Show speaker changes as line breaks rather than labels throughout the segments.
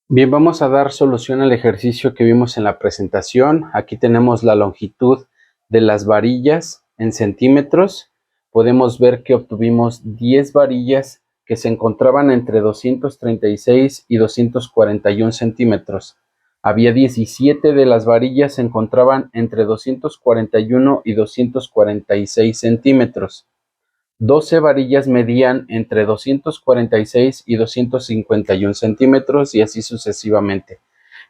Bien, vamos a dar solución al ejercicio que vimos en la presentación. Aquí tenemos la longitud de las varillas en centímetros. Podemos ver que obtuvimos 10 varillas que se encontraban entre 236 y 241 centímetros. Había 17 de las varillas se encontraban entre 241 y 246 centímetros. 12 varillas medían entre 246 y 251 centímetros y así sucesivamente.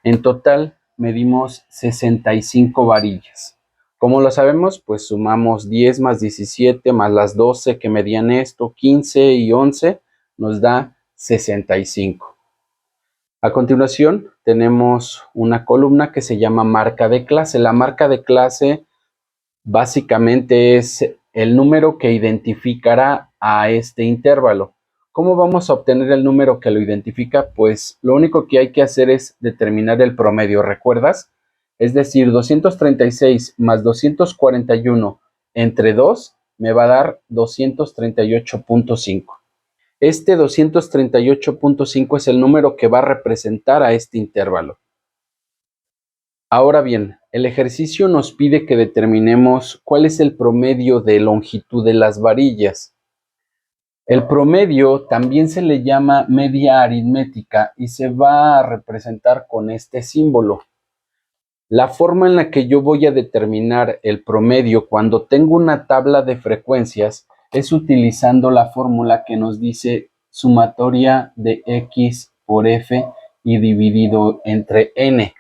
En total medimos 65 varillas. ¿Cómo lo sabemos? Pues sumamos 10 más 17 más las 12 que medían esto, 15 y 11, nos da 65. A continuación tenemos una columna que se llama marca de clase. La marca de clase básicamente es el número que identificará a este intervalo. ¿Cómo vamos a obtener el número que lo identifica? Pues lo único que hay que hacer es determinar el promedio, ¿recuerdas? Es decir, 236 más 241 entre 2 me va a dar 238.5. Este 238.5 es el número que va a representar a este intervalo. Ahora bien, el ejercicio nos pide que determinemos cuál es el promedio de longitud de las varillas. El promedio también se le llama media aritmética y se va a representar con este símbolo. La forma en la que yo voy a determinar el promedio cuando tengo una tabla de frecuencias es utilizando la fórmula que nos dice sumatoria de x por f y dividido entre n.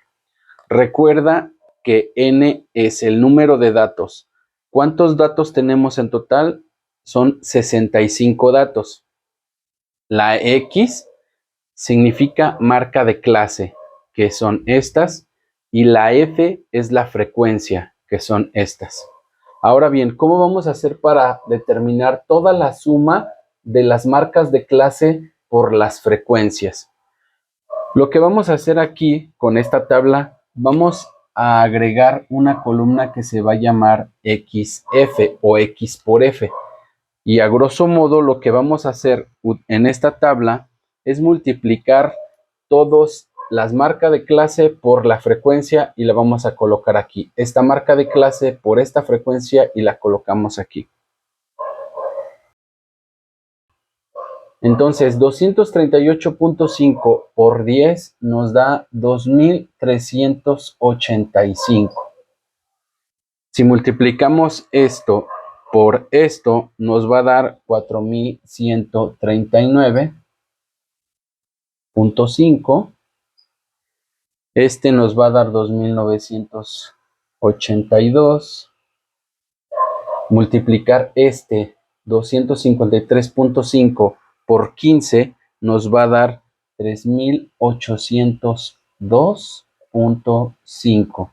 Recuerda que n es el número de datos. ¿Cuántos datos tenemos en total? Son 65 datos. La X significa marca de clase, que son estas, y la F es la frecuencia, que son estas. Ahora bien, ¿cómo vamos a hacer para determinar toda la suma de las marcas de clase por las frecuencias? Lo que vamos a hacer aquí con esta tabla, vamos a agregar una columna que se va a llamar XF o X por F. Y a grosso modo lo que vamos a hacer en esta tabla es multiplicar todas las marcas de clase por la frecuencia y la vamos a colocar aquí. Esta marca de clase por esta frecuencia y la colocamos aquí. Entonces, 238.5 por 10 nos da 2385. Si multiplicamos esto por esto, nos va a dar 4139.5. Este nos va a dar 2982. Multiplicar este 253.5 por 15 nos va a dar 3802.5.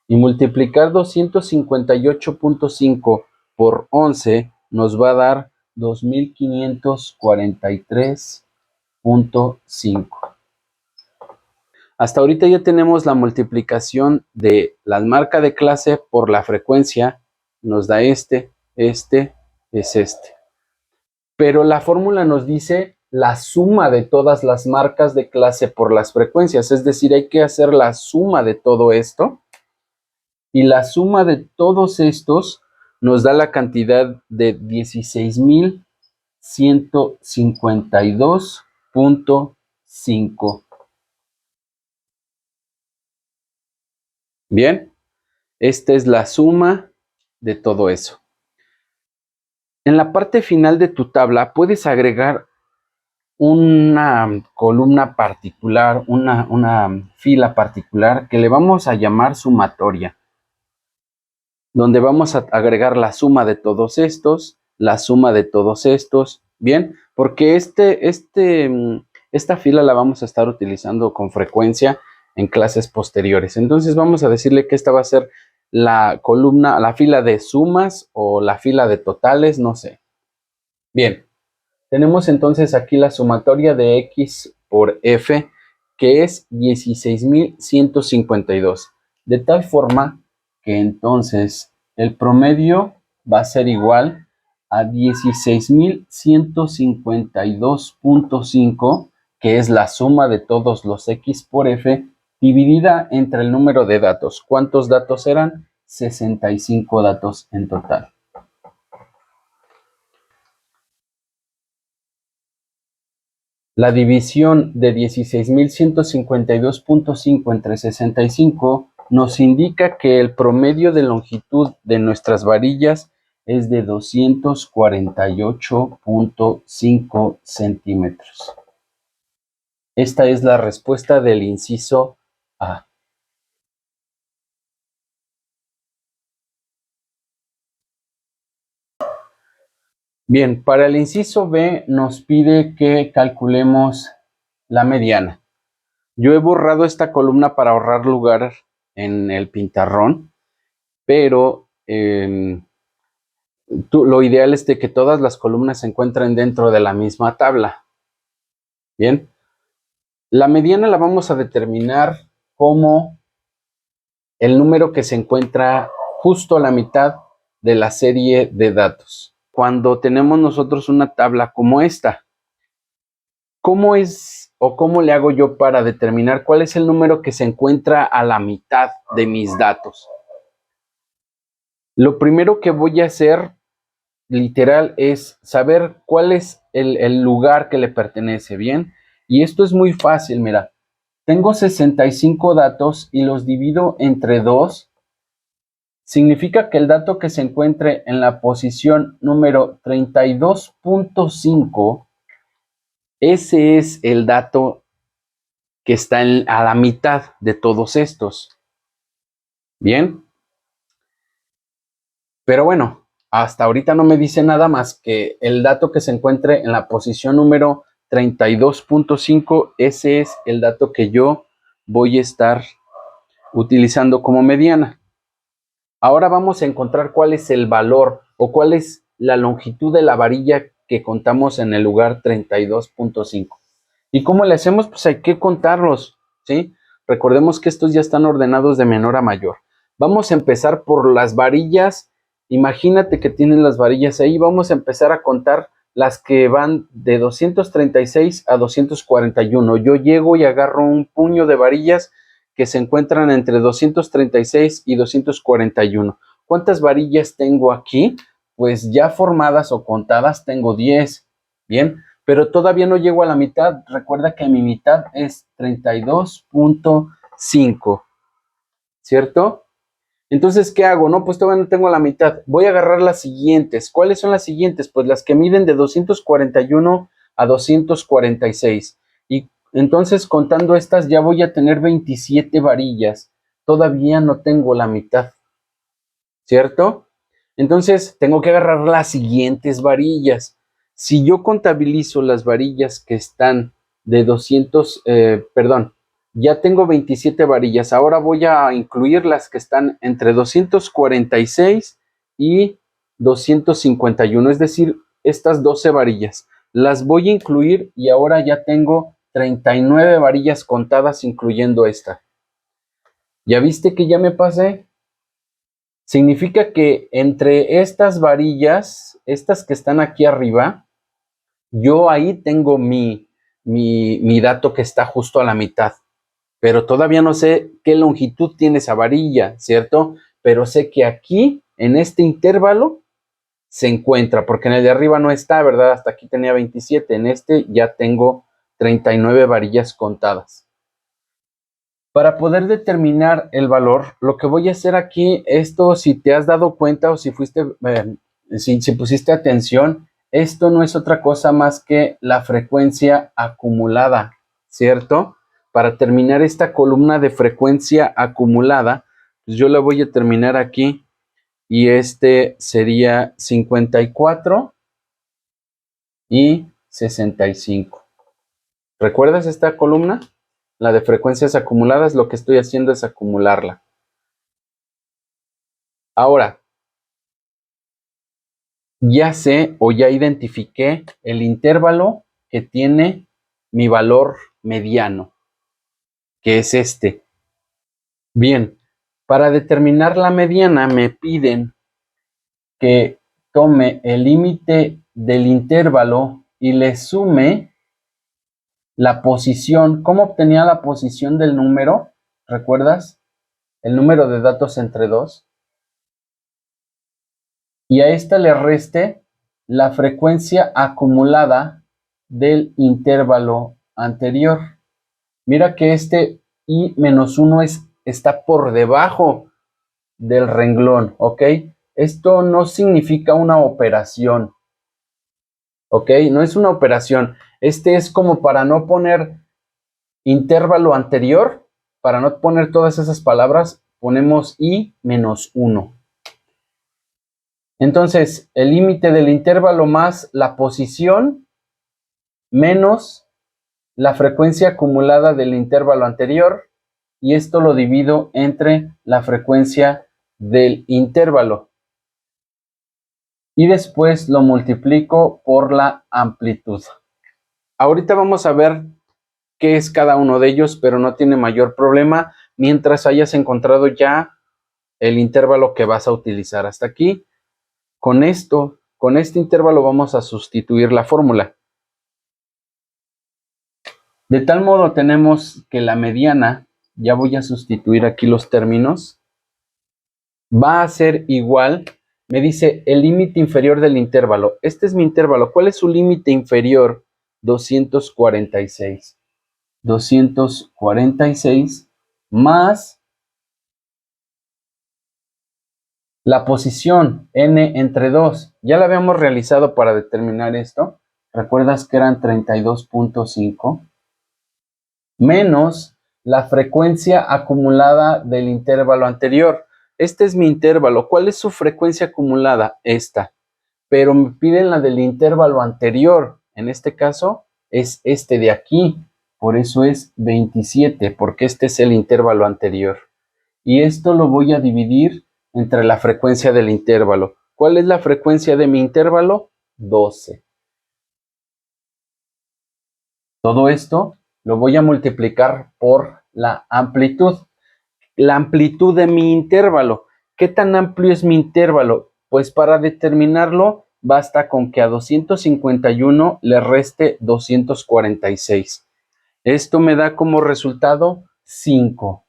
Y multiplicar 258.5 por 11 nos va a dar 2543.5. Hasta ahorita ya tenemos la multiplicación de la marca de clase por la frecuencia. Nos da este es este. Pero la fórmula nos dice la suma de todas las marcas de clase por las frecuencias. Es decir, hay que hacer la suma de todo esto. Y la suma de todos estos nos da la cantidad de 16.152.5. Bien, esta es la suma de todo eso. En la parte final de tu tabla puedes agregar una columna particular, una fila particular que le vamos a llamar sumatoria, donde vamos a agregar la suma de todos estos, la suma de todos estos, bien, porque esta fila la vamos a estar utilizando con frecuencia en clases posteriores. Entonces vamos a decirle que esta va a ser la columna, la fila de sumas o la fila de totales, no sé. Bien, tenemos entonces aquí la sumatoria de X por F, que es 16.152. De tal forma que entonces el promedio va a ser igual a 16.152.5 que es la suma de todos los x por f, dividida entre el número de datos. ¿Cuántos datos eran? 65 datos en total. La división de 16.152.5 entre 65 nos indica que el promedio de longitud de nuestras varillas es de 248.5 centímetros. Esta es la respuesta del inciso A. Bien, para el inciso B nos pide que calculemos la mediana. Yo he borrado esta columna para ahorrar lugar en el pizarrón, pero lo ideal es de que todas las columnas se encuentren dentro de la misma tabla. Bien, la mediana la vamos a determinar como el número que se encuentra justo a la mitad de la serie de datos. Cuando tenemos nosotros una tabla como esta, ¿cómo es o cómo le hago yo para determinar cuál es el número que se encuentra a la mitad de mis datos? Lo primero que voy a hacer, literal, es saber cuál es el lugar que le pertenece, ¿bien? Y esto es muy fácil, mira. Tengo 65 datos y los divido entre 2. Significa que el dato que se encuentre en la posición número 32.5, ese es el dato que está a la mitad de todos estos. Bien. Pero bueno, hasta ahorita no me dice nada más que el dato que se encuentre en la posición número 32.5, ese es el dato que yo voy a estar utilizando como mediana. Ahora vamos a encontrar cuál es el valor o cuál es la longitud de la varilla que contamos en el lugar 32.5. ¿Y cómo le hacemos? Pues hay que contarlos, ¿sí? Recordemos que estos ya están ordenados de menor a mayor. Vamos a empezar por las varillas. Imagínate que tienen las varillas ahí. Vamos a empezar a contar las que van de 236 a 241. Yo llego y agarro un puño de varillas que se encuentran entre 236 y 241. ¿Cuántas varillas tengo aquí? Pues ya formadas o contadas tengo 10. Bien, pero todavía no llego a la mitad. Recuerda que mi mitad es 32.5, ¿cierto? Entonces, ¿qué hago? No, pues todavía no tengo la mitad. Voy a agarrar las siguientes. ¿Cuáles son las siguientes? Pues las que miden de 241 a 246. Y entonces, contando estas, ya voy a tener 27 varillas. Todavía no tengo la mitad, ¿cierto? Entonces, tengo que agarrar las siguientes varillas. Si yo contabilizo las varillas que están de 200, ya tengo 27 varillas. Ahora voy a incluir las que están entre 246 y 251, es decir, estas 12 varillas. Las voy a incluir y ahora ya tengo 39 varillas contadas, incluyendo esta. ¿Ya viste que ya me pasé? Significa que entre estas varillas, estas que están aquí arriba, yo ahí tengo mi dato que está justo a la mitad. Pero todavía no sé qué longitud tiene esa varilla, ¿cierto? Pero sé que aquí, en este intervalo, se encuentra, porque en el de arriba no está, ¿verdad? Hasta aquí tenía 27, en este ya tengo 39 varillas contadas. Para poder determinar el valor, lo que voy a hacer aquí, esto si te has dado cuenta o si fuiste, si pusiste atención, esto no es otra cosa más que la frecuencia acumulada, ¿cierto? Para terminar esta columna de frecuencia acumulada, pues yo la voy a terminar aquí y este sería 54 y 65. ¿Recuerdas esta columna? La de frecuencias acumuladas, lo que estoy haciendo es acumularla. Ahora, ya sé o ya identifiqué el intervalo que tiene mi valor mediano, que es este. Bien, para determinar la mediana me piden que tome el límite del intervalo y le sume la posición. ¿Cómo obtenía la posición del número? ¿Recuerdas? El número de datos entre 2. Y a esta le reste la frecuencia acumulada del intervalo anterior. Mira que este i menos 1 está por debajo del renglón, ¿ok? Esto no significa una operación, ¿ok? No es una operación. Este es como para no poner intervalo anterior, para no poner todas esas palabras, ponemos i menos 1. Entonces, el límite del intervalo más la posición menos la frecuencia acumulada del intervalo anterior, y esto lo divido entre la frecuencia del intervalo. Y después lo multiplico por la amplitud. Ahorita vamos a ver qué es cada uno de ellos, pero no tiene mayor problema mientras hayas encontrado ya el intervalo que vas a utilizar. Hasta aquí, con este intervalo vamos a sustituir la fórmula. De tal modo tenemos que la mediana, ya voy a sustituir aquí los términos, va a ser igual, me dice el límite inferior del intervalo. Este es mi intervalo. ¿Cuál es su límite inferior? 246. 246 más la posición n entre 2. Ya la habíamos realizado para determinar esto. ¿Recuerdas que eran 32.5? Menos la frecuencia acumulada del intervalo anterior. Este es mi intervalo. ¿Cuál es su frecuencia acumulada? Esta. Pero me piden la del intervalo anterior. En este caso es este de aquí. Por eso es 27, porque este es el intervalo anterior. Y esto lo voy a dividir entre la frecuencia del intervalo. ¿Cuál es la frecuencia de mi intervalo? 12. Todo esto lo voy a multiplicar por la amplitud. La amplitud de mi intervalo. ¿Qué tan amplio es mi intervalo? Pues para determinarlo basta con que a 251 le reste 246. Esto me da como resultado 5.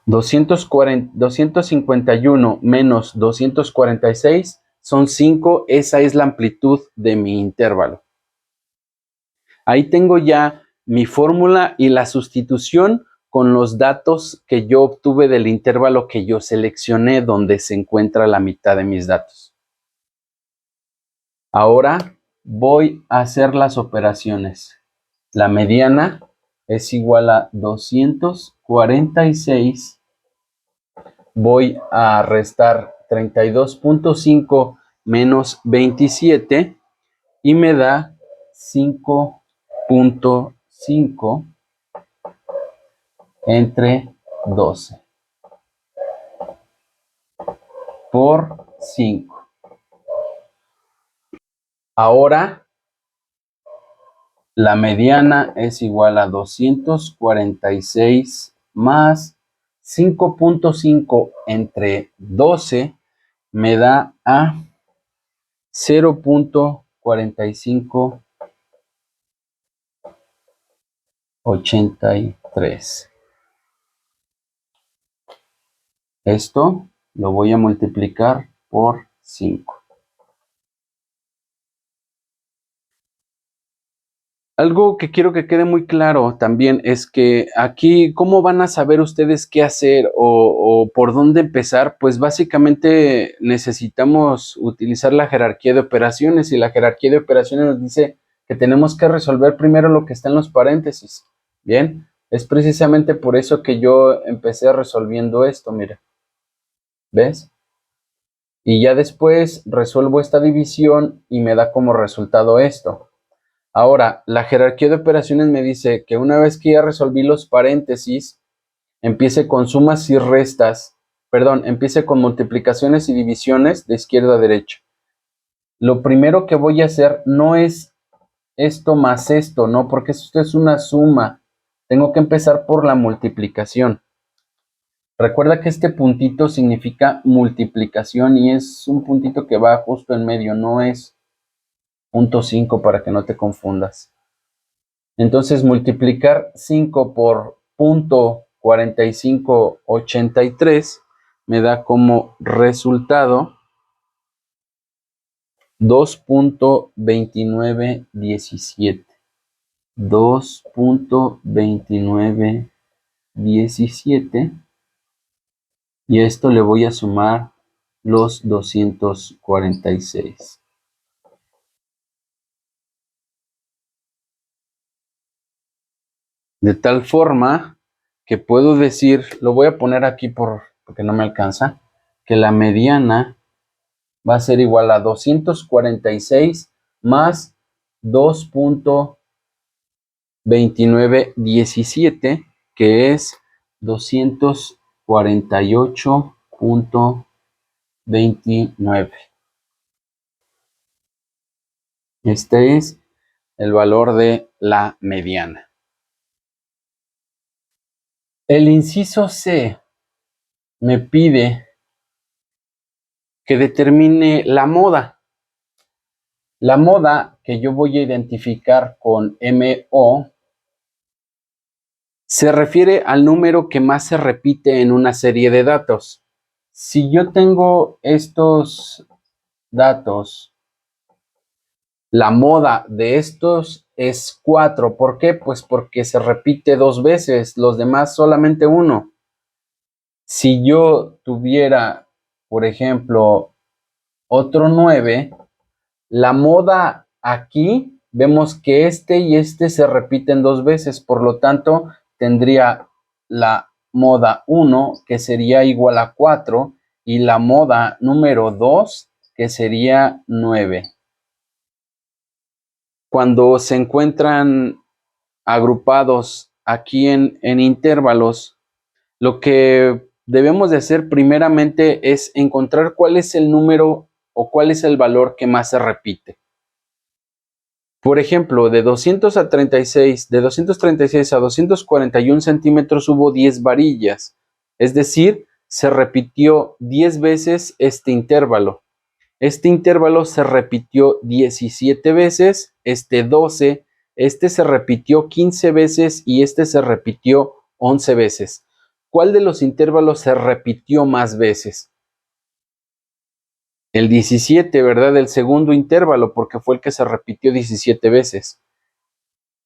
251 menos 246 son 5. Esa es la amplitud de mi intervalo. Ahí tengo ya mi fórmula y la sustitución con los datos que yo obtuve del intervalo que yo seleccioné, donde se encuentra la mitad de mis datos. Ahora voy a hacer las operaciones. La mediana es igual a 246. Voy a restar 32.5 menos 27 y me da 5.5 entre 12 por 5. Ahora la mediana es igual a 246 más 5.5 entre 12 me da a 0.4583. Esto lo voy a multiplicar por 5. Algo que quiero que quede muy claro también es que aquí, ¿cómo van a saber ustedes qué hacer o por dónde empezar? Pues básicamente necesitamos utilizar la jerarquía de operaciones, y la jerarquía de operaciones nos dice que tenemos que resolver primero lo que está en los paréntesis. Bien, es precisamente por eso que yo empecé resolviendo esto, mira. ¿Ves? Y ya después resuelvo esta división y me da como resultado esto. Ahora, la jerarquía de operaciones me dice que una vez que ya resolví los paréntesis, empiece con sumas y restas, empiece con multiplicaciones y divisiones de izquierda a derecha. Lo primero que voy a hacer no es esto más esto, no, porque esto es una suma. Tengo que empezar por la multiplicación. Recuerda que este puntito significa multiplicación y es un puntito que va justo en medio, no es 0.5 para que no te confundas. Entonces multiplicar 5 por 0.4583 me da como resultado 2.2917. 2.2917 y a esto le voy a sumar los 246. De tal forma que puedo decir, lo voy a poner aquí porque no me alcanza, que la mediana va a ser igual a 246 más 2.2917, que es 248.29. Este es el valor de la mediana. El inciso C me pide que determine la moda. La moda que yo voy a identificar con MO se refiere al número que más se repite en una serie de datos. Si yo tengo estos datos, la moda de estos es 4. ¿Por qué? Pues porque se repite 2 veces, los demás solamente 1. Si yo tuviera, por ejemplo, otro 9, la moda aquí vemos que este y este se repiten 2 veces, por lo tanto tendría la moda 1 que sería igual a 4 y la moda número 2 que sería 9. Cuando se encuentran agrupados aquí en intervalos, lo que debemos de hacer primeramente es encontrar cuál es el número o cuál es el valor que más se repite. Por ejemplo, de 236 a 241 centímetros hubo 10 varillas, es decir, se repitió 10 veces este intervalo. Este intervalo se repitió 17 veces, este 12, este se repitió 15 veces y este se repitió 11 veces. ¿Cuál de los intervalos se repitió más veces? El 17, ¿verdad? El segundo intervalo, porque fue el que se repitió 17 veces.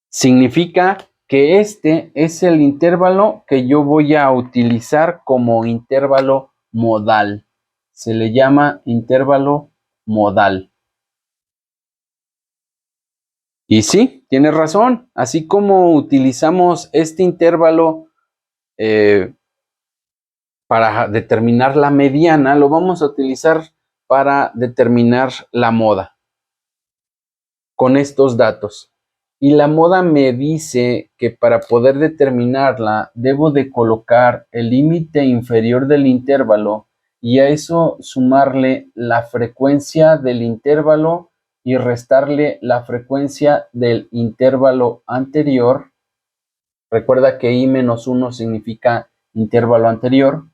Significa que este es el intervalo que yo voy a utilizar como intervalo modal. Se le llama intervalo modal. Y sí, tienes razón. Así como utilizamos este intervalo para determinar la mediana, lo vamos a utilizar para determinar la moda con estos datos. Y la moda me dice que para poder determinarla debo de colocar el límite inferior del intervalo y a eso sumarle la frecuencia del intervalo y restarle la frecuencia del intervalo anterior. Recuerda que i-1 significa intervalo anterior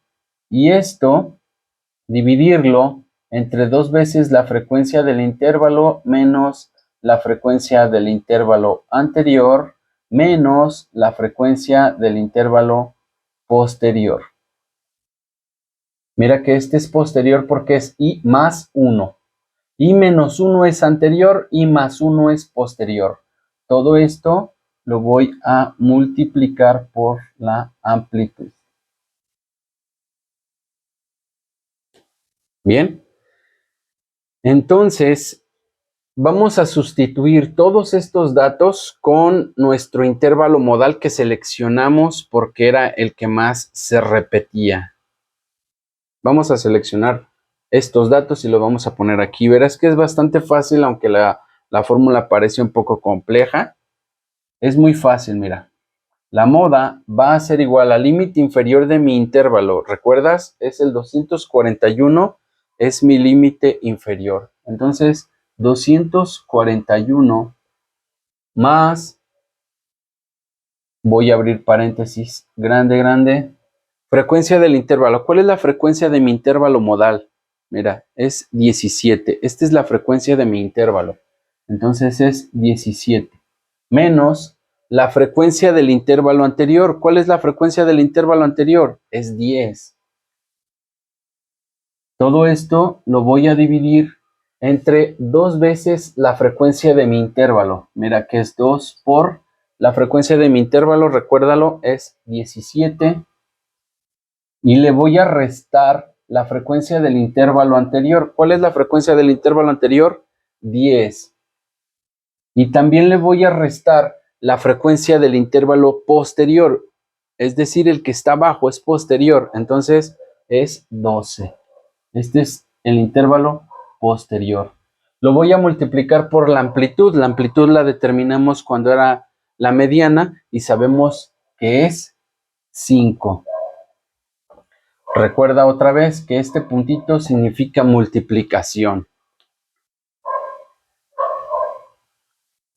y esto dividirlo entre 2 veces la frecuencia del intervalo menos la frecuencia del intervalo anterior menos la frecuencia del intervalo posterior. Mira que este es posterior porque es i más 1. I menos 1 es anterior, i más 1 es posterior. Todo esto lo voy a multiplicar por la amplitud. Bien, entonces vamos a sustituir todos estos datos con nuestro intervalo modal que seleccionamos porque era el que más se repetía. Vamos a seleccionar estos datos y lo vamos a poner aquí. Verás que es bastante fácil, aunque la fórmula parece un poco compleja. Es muy fácil, mira. La moda va a ser igual al límite inferior de mi intervalo. ¿Recuerdas? Es el 241, es mi límite inferior. Entonces, 241 más, voy a abrir paréntesis, grande, frecuencia del intervalo. ¿Cuál es la frecuencia de mi intervalo modal? Mira, es 17. Esta es la frecuencia de mi intervalo. Entonces es 17 menos la frecuencia del intervalo anterior. ¿Cuál es la frecuencia del intervalo anterior? Es 10. Todo esto lo voy a dividir entre 2 veces la frecuencia de mi intervalo. Mira que es 2 por la frecuencia de mi intervalo, recuérdalo, es 17. Y le voy a restar la frecuencia del intervalo anterior. ¿Cuál es la frecuencia del intervalo anterior? 10. Y también le voy a restar la frecuencia del intervalo posterior. Es decir, el que está abajo es posterior. Entonces es 12. Este es el intervalo posterior. Lo voy a multiplicar por la amplitud. La amplitud la determinamos cuando era la mediana y sabemos que es 5. Recuerda otra vez que este puntito significa multiplicación.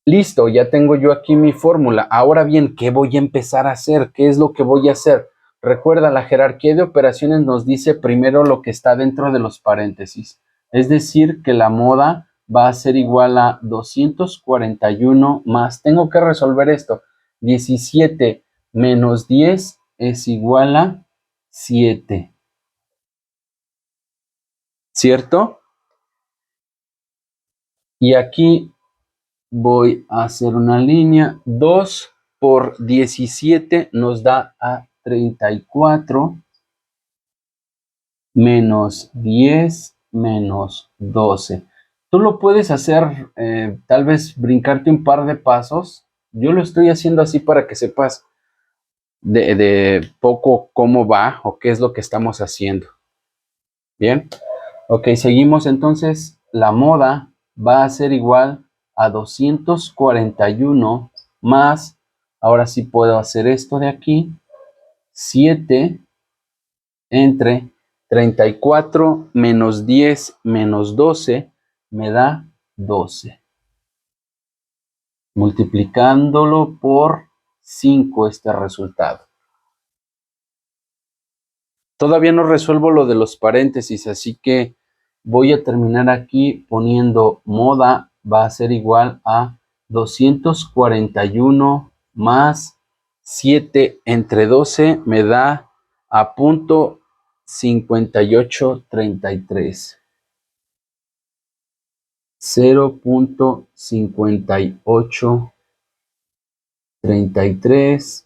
Listo, ya tengo yo aquí mi fórmula. Ahora bien, ¿qué voy a empezar a hacer? ¿Qué es lo que voy a hacer? Recuerda, la jerarquía de operaciones nos dice primero lo que está dentro de los paréntesis. Es decir, que la moda va a ser igual a 241 más, tengo que resolver esto, 17 menos 10 es igual a 7. ¿Cierto? Y aquí voy a hacer una línea. 2 por 17 nos da a 34 menos 10 menos 12. Tú lo puedes hacer, tal vez brincarte un par de pasos. Yo lo estoy haciendo así para que sepas de poco cómo va o qué es lo que estamos haciendo. Bien, ok, seguimos entonces. La moda va a ser igual a 241 más, ahora sí puedo hacer esto de aquí, 7 entre 34 menos 10 menos 12 me da 12. Multiplicándolo por 5 este resultado. Todavía no resuelvo lo de los paréntesis, así que voy a terminar aquí poniendo moda va a ser igual a 241 más 7 entre 12 me da a punto 5833. 0.5833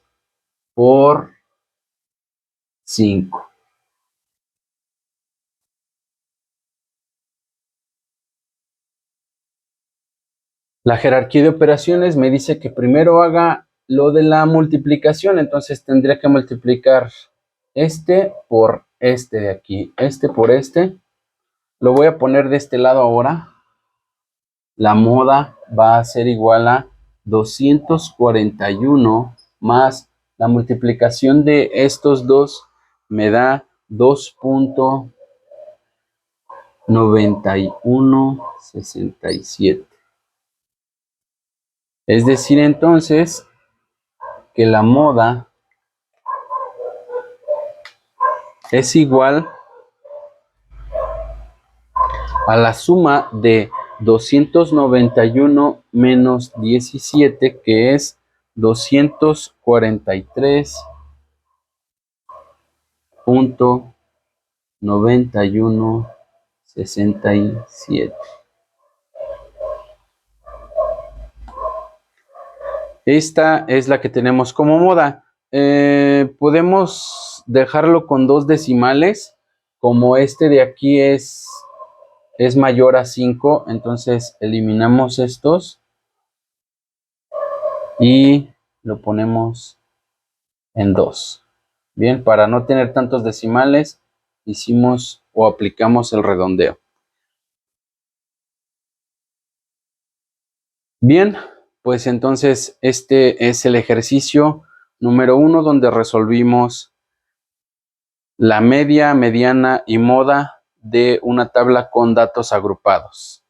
por 5. La jerarquía de operaciones me dice que primero haga lo de la multiplicación, entonces tendría que multiplicar este por este de aquí, este por este. Lo voy a poner de este lado ahora. La moda va a ser igual a 241 más la multiplicación de estos dos me da 2.9167. Es decir, entonces, que la moda es igual a la suma de 291 menos 17, que es 243.9167. Esta es la que tenemos como moda. Podemos dejarlo con 2 decimales. Como este de aquí es mayor a 5, entonces eliminamos estos y lo ponemos en 2. Bien, para no tener tantos decimales, hicimos o aplicamos el redondeo. Bien, pues entonces este es el ejercicio número 1 donde resolvimos la media, mediana y moda de una tabla con datos agrupados.